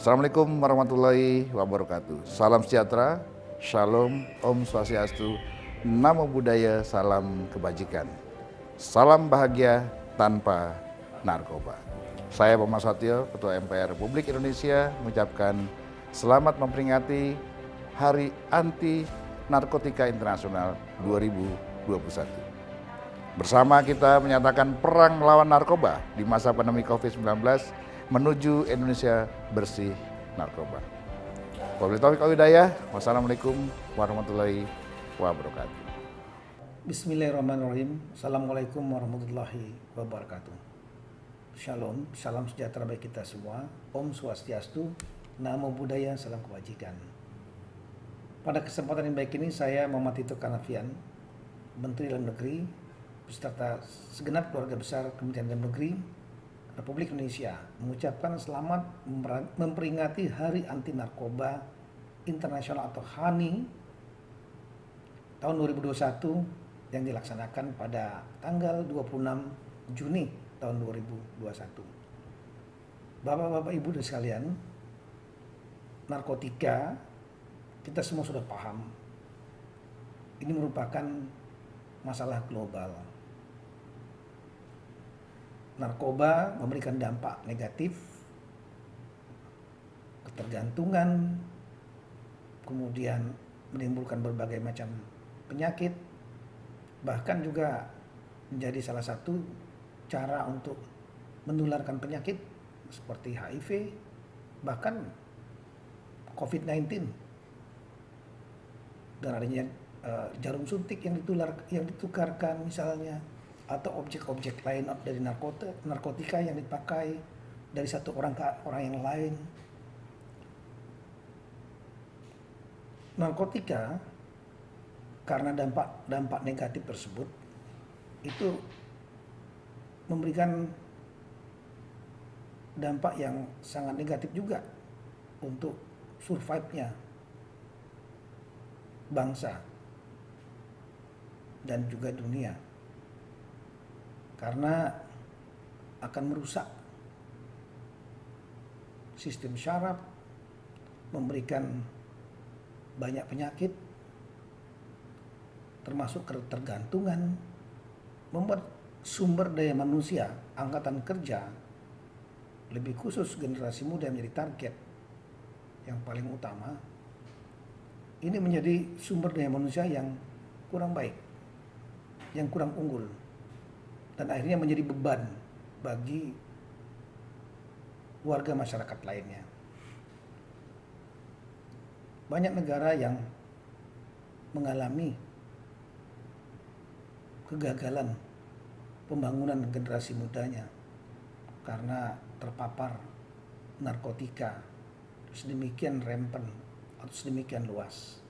Assalamualaikum warahmatullahi wabarakatuh. Salam sejahtera, shalom, om swastiastu, namo buddhaya, salam kebajikan. Salam bahagia tanpa narkoba. Saya Bambang Susatyo, Ketua MPR Republik Indonesia, mengucapkan selamat memperingati Hari Anti Narkotika Internasional 2021. Bersama kita menyatakan perang melawan narkoba di masa pandemi COVID-19 menuju Indonesia bersih narkoba. Wabillahi taufiq wal hidayah. Wassalamualaikum warahmatullahi wabarakatuh. Bismillahirrahmanirrahim. Assalamualaikum warahmatullahi wabarakatuh. Shalom, salam sejahtera bagi kita semua. Om Swastiastu, Namo Buddhaya, salam kebajikan. Pada kesempatan yang baik ini saya Muhammad Tito Karnavian, Menteri Dalam Negeri, beserta segenap keluarga besar Kementerian Dalam Negeri Republik Indonesia mengucapkan selamat memperingati Hari Anti Narkoba Internasional atau HANI tahun 2021 yang dilaksanakan pada tanggal 26 Juni tahun 2021. Bapak-bapak, ibu dan sekalian, narkotika kita semua sudah paham. Ini merupakan masalah global. Narkoba memberikan dampak negatif, ketergantungan, kemudian menimbulkan berbagai macam penyakit, bahkan juga menjadi salah satu cara untuk menularkan penyakit seperti HIV, bahkan COVID-19, dan adanya jarum suntik yang ditukarkan misalnya, atau objek-objek lain dari narkotika yang dipakai dari satu orang ke orang yang lain. Narkotika karena dampak negatif tersebut itu memberikan dampak yang sangat negatif juga untuk survive-nya bangsa dan juga dunia, karena akan merusak sistem syaraf, memberikan banyak penyakit, termasuk ketergantungan, membuat sumber daya manusia, angkatan kerja, lebih khusus generasi muda menjadi target yang paling utama. Ini menjadi sumber daya manusia yang kurang baik, yang kurang unggul, dan akhirnya menjadi beban bagi warga masyarakat lainnya. Banyak negara yang mengalami kegagalan pembangunan generasi mudanya karena terpapar narkotika sedemikian rampant atau sedemikian luas.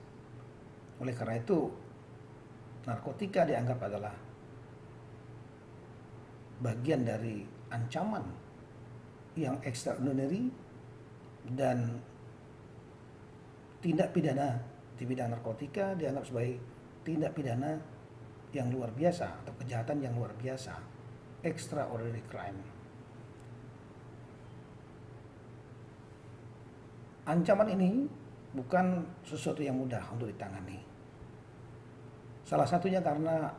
Oleh karena itu, narkotika dianggap adalah bagian dari ancaman yang extraordinary dan tindak pidana di bidang narkotika dianggap sebagai tindak pidana yang luar biasa atau kejahatan yang luar biasa, extraordinary crime. Ancaman ini bukan sesuatu yang mudah untuk ditangani. Salah satunya karena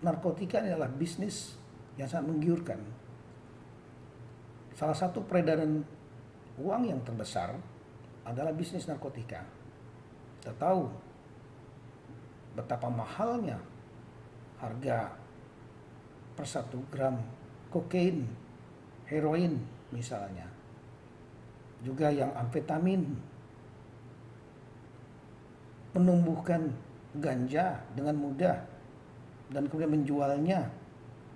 narkotika ini adalah bisnis yang sangat menggiurkan. Salah satu peredaran uang yang terbesar adalah bisnis narkotika. Kita tahu betapa mahalnya harga per 1 gram kokain, heroin misalnya. Juga yang amfetamin, menumbuhkan ganja dengan mudah dan kemudian menjualnya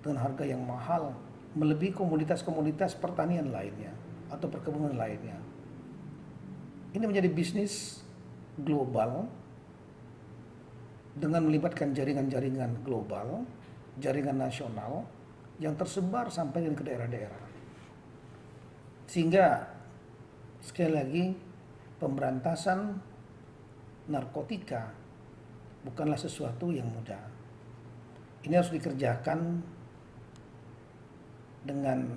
dengan harga yang mahal, melebihi komoditas-komoditas pertanian lainnya atau perkebunan lainnya. Ini menjadi bisnis global dengan melibatkan jaringan-jaringan global, jaringan nasional yang tersebar sampai ke daerah-daerah. Sehingga sekali lagi, pemberantasan narkotika bukanlah sesuatu yang mudah. Ini harus dikerjakan dengan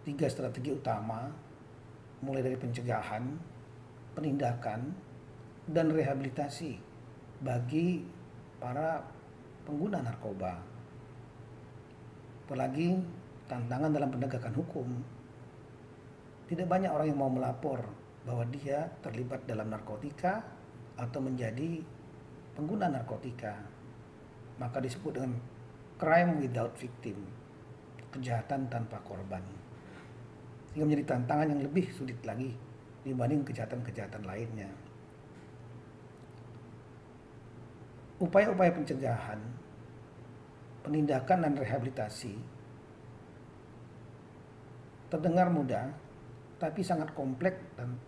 3 strategi utama mulai dari pencegahan, penindakan, dan rehabilitasi bagi para pengguna narkoba. Apalagi tantangan dalam penegakan hukum. Tidak banyak orang yang mau melapor bahwa dia terlibat dalam narkotika atau menjadi pengguna narkotika. Maka disebut dengan crime without victim, kejahatan tanpa korban. Sehingga menjadi tantangan yang lebih sulit lagi dibanding kejahatan-kejahatan lainnya. Upaya-upaya pencegahan, penindakan dan rehabilitasi terdengar mudah, tapi sangat kompleks dan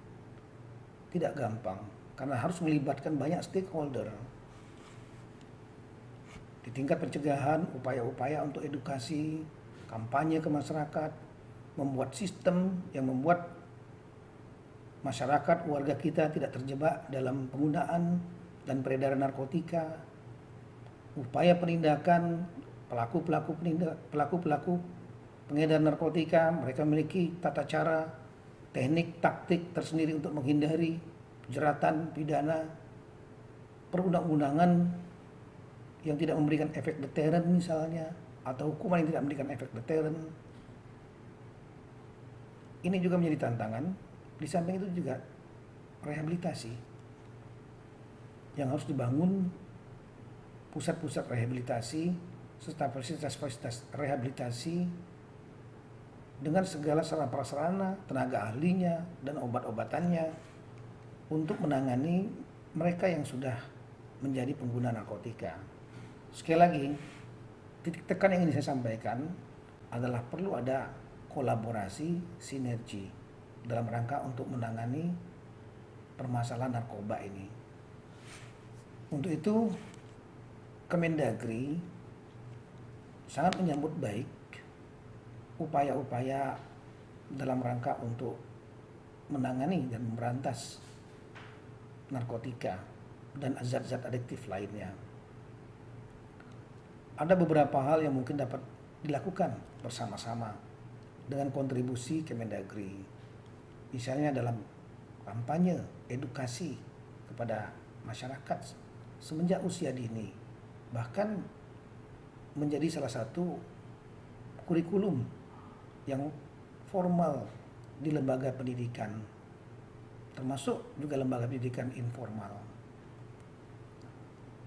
tidak gampang karena harus melibatkan banyak stakeholder. Di tingkat pencegahan, upaya-upaya untuk edukasi, kampanye ke masyarakat, membuat sistem yang membuat masyarakat, warga kita tidak terjebak dalam penggunaan dan peredaran narkotika, upaya penindakan pelaku-pelaku pengedar narkotika. Mereka memiliki tata cara, teknik, taktik tersendiri untuk menghindari jeratan pidana, perundang-undangan yang tidak memberikan efek deteren misalnya, atau hukuman yang tidak memberikan efek deteren. Ini juga menjadi tantangan. Di samping itu juga rehabilitasi yang harus dibangun, pusat-pusat rehabilitasi serta fasilitas-fasilitas rehabilitasi dengan segala sarana prasarana, tenaga ahlinya dan obat-obatannya untuk menangani mereka yang sudah menjadi pengguna narkotika. Sekali lagi, titik tekan yang ingin saya sampaikan adalah perlu ada kolaborasi, sinergi dalam rangka untuk menangani permasalahan narkoba ini. Untuk itu, Kemendagri sangat menyambut baik upaya-upaya dalam rangka untuk menangani dan memberantas narkotika dan zat-zat adiktif lainnya. Ada beberapa hal yang mungkin dapat dilakukan bersama-sama dengan kontribusi Kemendagri. Misalnya dalam kampanye, edukasi kepada masyarakat semenjak usia dini, bahkan menjadi salah satu kurikulum yang formal di lembaga pendidikan, termasuk juga lembaga pendidikan informal.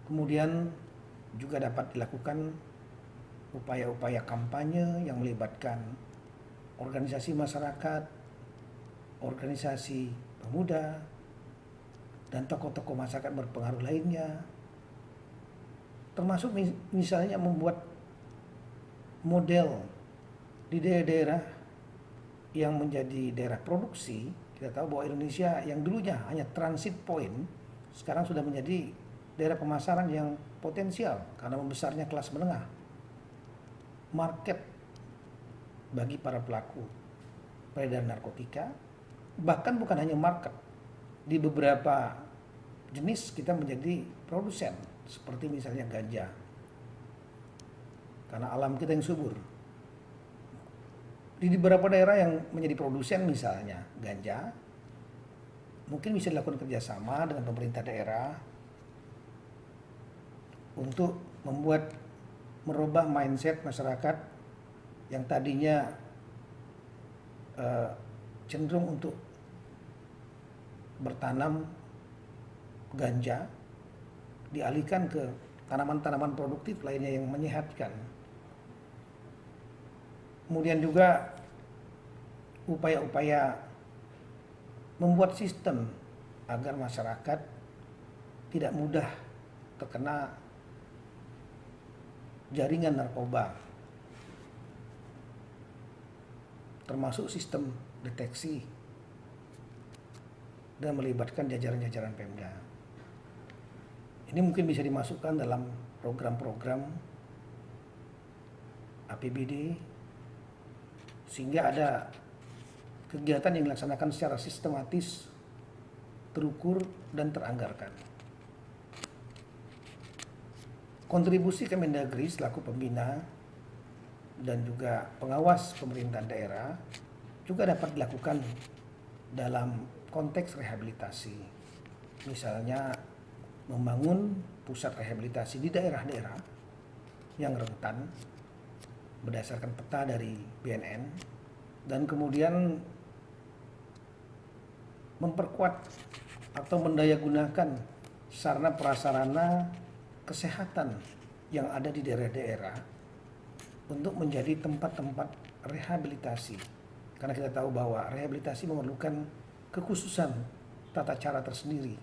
Kemudian juga dapat dilakukan upaya-upaya kampanye yang melibatkan organisasi masyarakat, organisasi pemuda, dan tokoh-tokoh masyarakat berpengaruh lainnya, termasuk misalnya membuat model di daerah-daerah yang menjadi daerah produksi. Kita tahu bahwa Indonesia yang dulunya hanya transit point, sekarang sudah menjadi daerah pemasaran yang potensial karena membesarnya kelas menengah. Market bagi para pelaku peredaran narkotika, bahkan bukan hanya market, di beberapa jenis kita menjadi produsen, seperti misalnya ganja, karena alam kita yang subur. Di beberapa daerah yang menjadi produsen misalnya ganja, mungkin bisa dilakukan kerjasama dengan pemerintah daerah untuk merubah mindset masyarakat yang tadinya cenderung untuk bertanam ganja, dialihkan ke tanaman-tanaman produktif lainnya yang menyehatkan. Kemudian juga upaya-upaya membuat sistem agar masyarakat tidak mudah terkena jaringan narkoba, termasuk sistem deteksi dan melibatkan jajaran-jajaran Pemda. Ini mungkin bisa dimasukkan dalam program-program APBD, sehingga ada kegiatan yang dilaksanakan secara sistematis, terukur, dan teranggarkan. Kontribusi Kemendagri selaku pembina dan juga pengawas pemerintahan daerah juga dapat dilakukan dalam konteks rehabilitasi. Misalnya membangun pusat rehabilitasi di daerah-daerah yang rentan berdasarkan peta dari BNN, dan kemudian memperkuat atau mendayagunakan sarana prasarana kesehatan yang ada di daerah-daerah untuk menjadi tempat-tempat rehabilitasi. Karena kita tahu bahwa rehabilitasi memerlukan kekhususan tata cara tersendiri,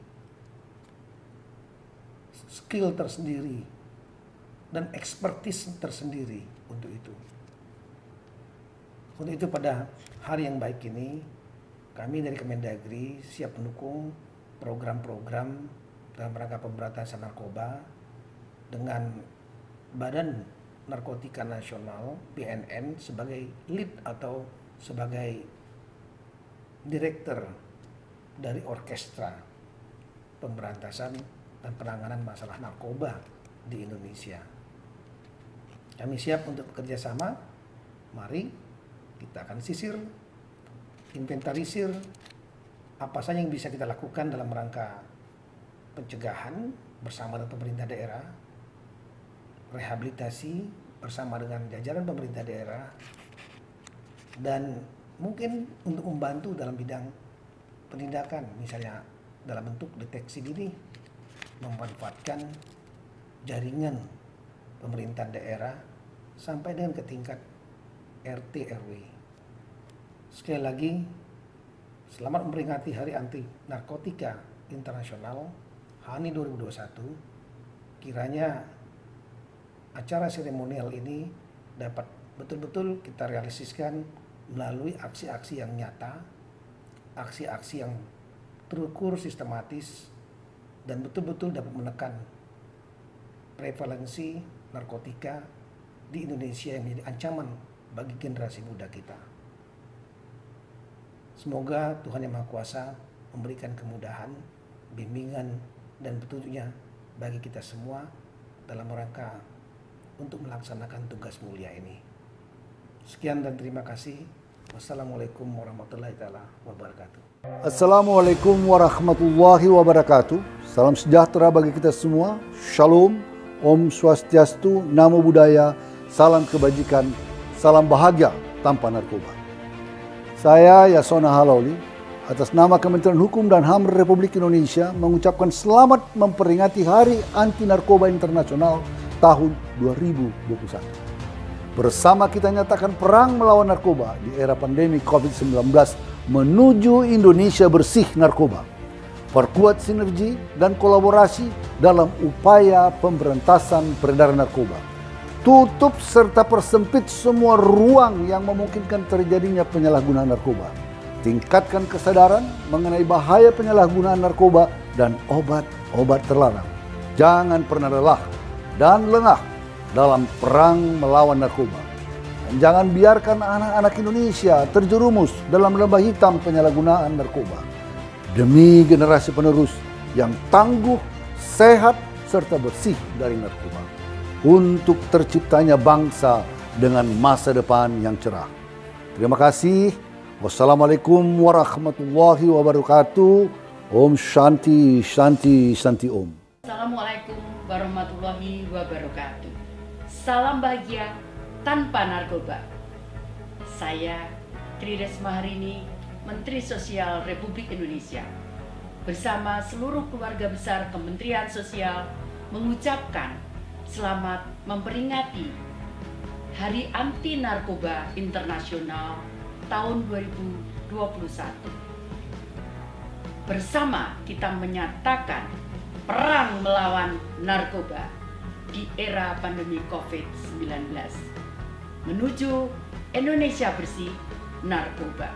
skill tersendiri, dan expertise tersendiri untuk itu. Untuk itu pada hari yang baik ini, kami dari Kemendagri siap mendukung program-program dalam rangka pemberantasan narkoba dengan Badan Narkotika Nasional BNN sebagai lead atau sebagai direktur dari orkestra pemberantasan dan penanganan masalah narkoba di Indonesia. Kami siap untuk bekerja sama. Mari kita akan sisir, inventarisir apa saja yang bisa kita lakukan dalam rangka pencegahan bersama dengan pemerintah daerah, rehabilitasi bersama dengan jajaran pemerintah daerah, dan mungkin untuk membantu dalam bidang penindakan, misalnya dalam bentuk deteksi dini, memanfaatkan jaringan pemerintah daerah sampai dengan ke tingkat RT RW. Sekali lagi, selamat memperingati Hari Anti Narkotika Internasional HANI 2021. Kiranya acara seremonial ini dapat betul-betul kita realisasikan melalui aksi-aksi yang nyata, aksi-aksi yang terukur sistematis, dan betul-betul dapat menekan prevalensi narkotika di Indonesia yang menjadi ancaman bagi generasi muda kita. Semoga Tuhan Yang Maha Kuasa memberikan kemudahan, bimbingan, dan petunjuknya bagi kita semua dalam rangka untuk melaksanakan tugas mulia ini. Sekian dan terima kasih. Wassalamualaikum warahmatullahi wabarakatuh. Assalamualaikum warahmatullahi wabarakatuh. Salam sejahtera bagi kita semua. Shalom, Om Swastiastu, Namo Buddhaya, salam kebajikan, salam bahagia tanpa narkoba. Saya Yasona Halauli, atas nama Kementerian Hukum dan HAM Republik Indonesia mengucapkan selamat memperingati Hari Anti Narkoba Internasional tahun 2021. Bersama kita nyatakan perang melawan narkoba di era pandemi COVID-19 menuju Indonesia bersih narkoba. Perkuat sinergi dan kolaborasi dalam upaya pemberantasan peredaran narkoba. Tutup serta persempit semua ruang yang memungkinkan terjadinya penyalahgunaan narkoba. Tingkatkan kesadaran mengenai bahaya penyalahgunaan narkoba dan obat-obat terlarang. Jangan pernah lelah dan lengah dalam perang melawan narkoba. Dan jangan biarkan anak-anak Indonesia terjerumus dalam lembah hitam penyalahgunaan narkoba. Demi generasi penerus yang tangguh, sehat, serta bersih dari narkoba. Untuk terciptanya bangsa dengan masa depan yang cerah. Terima kasih. Wassalamualaikum warahmatullahi wabarakatuh. Om Shanti, Shanti, Shanti Om. Assalamualaikum warahmatullahi wabarakatuh. Salam bahagia tanpa narkoba. Saya Tri Risma Harini, Menteri Sosial Republik Indonesia, bersama seluruh keluarga besar Kementerian Sosial mengucapkan selamat memperingati Hari Anti Narkoba Internasional tahun 2021. Bersama kita menyatakan perang melawan narkoba di era pandemi COVID-19 menuju Indonesia bersih narkoba.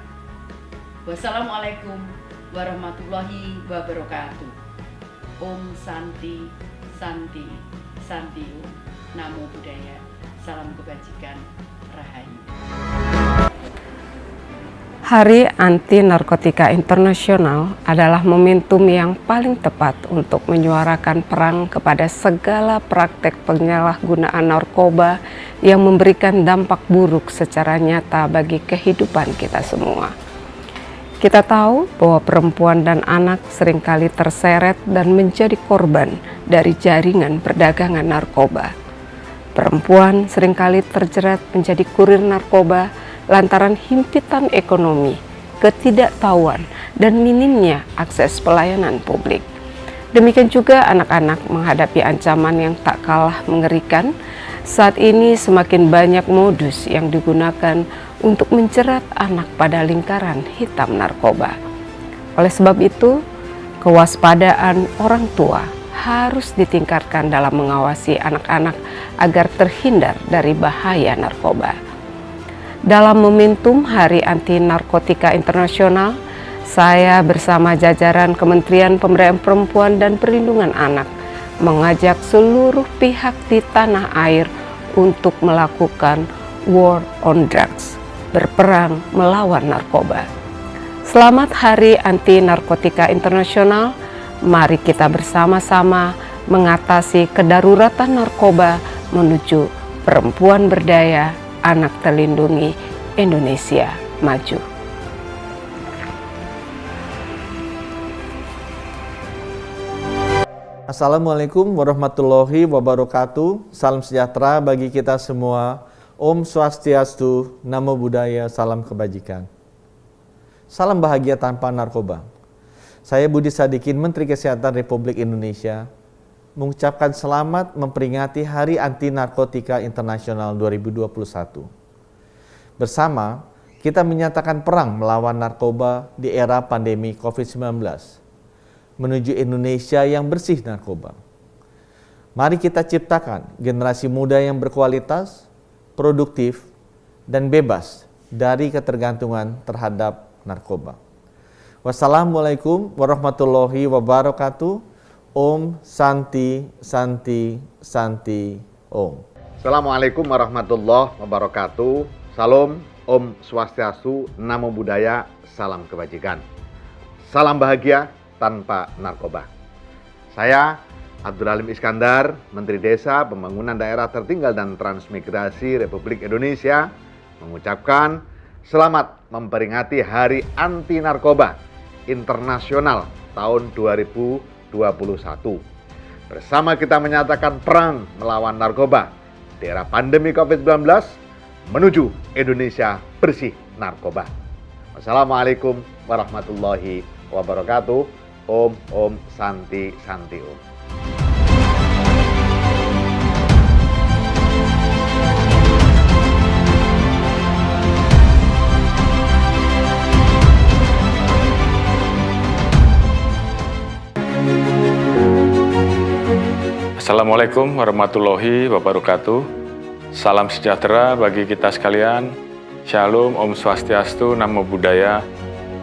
Wassalamualaikum warahmatullahi wabarakatuh. Om Santi, Santi, Santi Om. Namo Buddhaya. Salam kebajikan. Rahayu. Hari Anti Narkotika Internasional adalah momentum yang paling tepat untuk menyuarakan perang kepada segala praktek penyalahgunaan narkoba yang memberikan dampak buruk secara nyata bagi kehidupan kita semua. Kita tahu bahwa perempuan dan anak seringkali terseret dan menjadi korban dari jaringan perdagangan narkoba. Perempuan seringkali terjerat menjadi kurir narkoba lantaran himpitan ekonomi, ketidaktahuan, dan minimnya akses pelayanan publik. Demikian juga anak-anak menghadapi ancaman yang tak kalah mengerikan. Saat ini semakin banyak modus yang digunakan untuk menjerat anak pada lingkaran hitam narkoba. Oleh sebab itu, kewaspadaan orang tua harus ditingkatkan dalam mengawasi anak-anak agar terhindar dari bahaya narkoba. Dalam momentum Hari Anti Narkotika Internasional, saya bersama jajaran Kementerian Pemberdayaan Perempuan dan Perlindungan Anak mengajak seluruh pihak di tanah air untuk melakukan War on Drugs, berperang melawan narkoba. Selamat Hari Anti Narkotika Internasional. Mari kita bersama-sama mengatasi kedaruratan narkoba menuju perempuan berdaya, anak terlindungi, Indonesia maju. Assalamualaikum warahmatullahi wabarakatuh. Salam sejahtera bagi kita semua. Om Swastiastu, Namo Buddhaya, salam kebajikan. Salam bahagia tanpa narkoba. Saya Budi Sadikin, Menteri Kesehatan Republik Indonesia, mengucapkan selamat memperingati Hari Anti Narkotika Internasional 2021. Bersama, kita menyatakan perang melawan narkoba di era pandemi COVID-19. Menuju Indonesia yang bersih narkoba. Mari kita ciptakan generasi muda yang berkualitas, produktif, dan bebas dari ketergantungan terhadap narkoba. Wassalamualaikum warahmatullahi wabarakatuh. Om Santi Santi Santi Om. Assalamualaikum warahmatullahi wabarakatuh. Salam, Om Swastiastu, Namo Buddhaya, salam kebajikan. Salam bahagia tanpa narkoba. Saya Abdul Halim Iskandar, Menteri Desa, Pembangunan Daerah Tertinggal dan Transmigrasi Republik Indonesia, mengucapkan selamat memperingati Hari Anti Narkoba Internasional tahun 2021. Bersama kita menyatakan perang melawan narkoba di era pandemi COVID-19 menuju Indonesia bersih narkoba. Wassalamualaikum warahmatullahi wabarakatuh. Om Santi Santi Om. Assalamualaikum warahmatullahi wabarakatuh. Salam sejahtera bagi kita sekalian. Shalom, Om Swastiastu, Namo Buddhaya,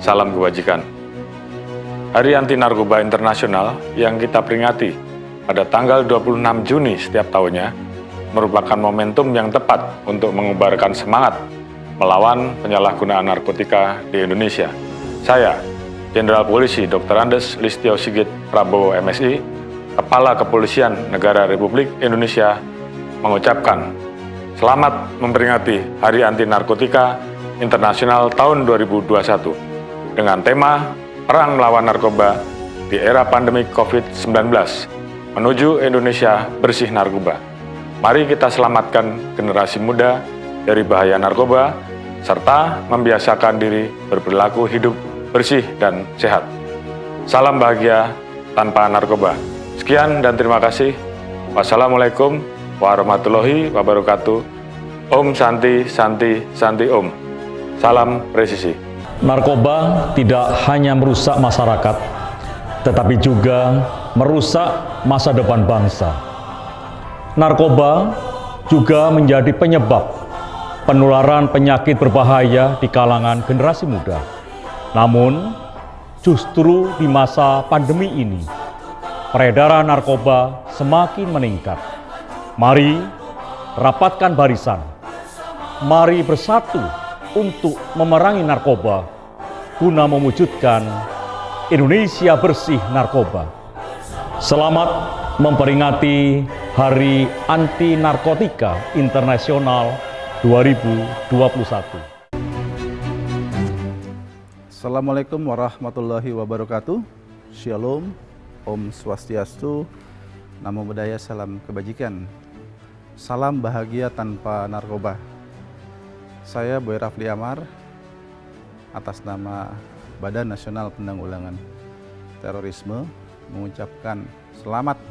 salam kebajikan. Hari Anti Narkoba Internasional yang kita peringati pada tanggal 26 Juni setiap tahunnya merupakan momentum yang tepat untuk mengubarkan semangat melawan penyalahgunaan narkotika di Indonesia. Saya, Jenderal Polisi Dr. Andes Listio Sigit Prabowo MSI, Kepala Kepolisian Negara Republik Indonesia, mengucapkan selamat memperingati Hari Anti Narkotika Internasional tahun 2021 dengan tema Perang melawan narkoba di era pandemi COVID-19 menuju Indonesia bersih narkoba. Mari kita selamatkan generasi muda dari bahaya narkoba serta membiasakan diri berperilaku hidup bersih dan sehat. Salam bahagia tanpa narkoba. Sekian dan terima kasih. Wassalamualaikum warahmatullahi wabarakatuh. Om Santi Santi Santi Om. Salam presisi. Narkoba tidak hanya merusak masyarakat, tetapi juga merusak masa depan bangsa. Narkoba juga menjadi penyebab penularan penyakit berbahaya di kalangan generasi muda. Namun, justru di masa pandemi ini, peredaran narkoba semakin meningkat. Mari rapatkan barisan. Mari bersatu untuk memerangi narkoba guna mewujudkan Indonesia bersih narkoba. Selamat memperingati Hari Anti Narkotika Internasional 2021. Assalamualaikum warahmatullahi wabarakatuh. Shalom, Om Swastiastu, Namo Buddhaya, salam kebajikan. Salam bahagia tanpa narkoba. Saya Boy Rafli Amar, atas nama Badan Nasional Penanggulangan Terorisme, mengucapkan selamat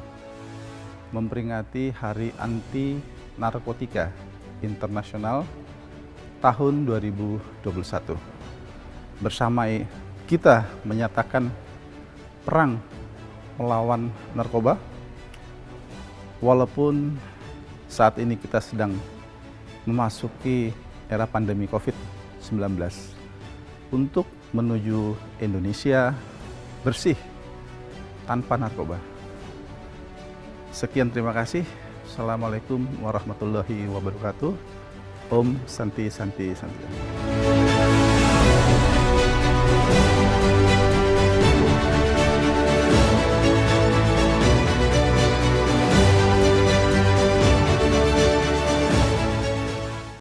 memperingati Hari Anti Narkotika Internasional tahun 2021. Bersama kita menyatakan perang melawan narkoba, walaupun saat ini kita sedang memasuki era pandemi COVID-19 untuk menuju Indonesia bersih tanpa narkoba. Sekian, terima kasih. Assalamualaikum warahmatullahi wabarakatuh. Om Santi Santi Santi.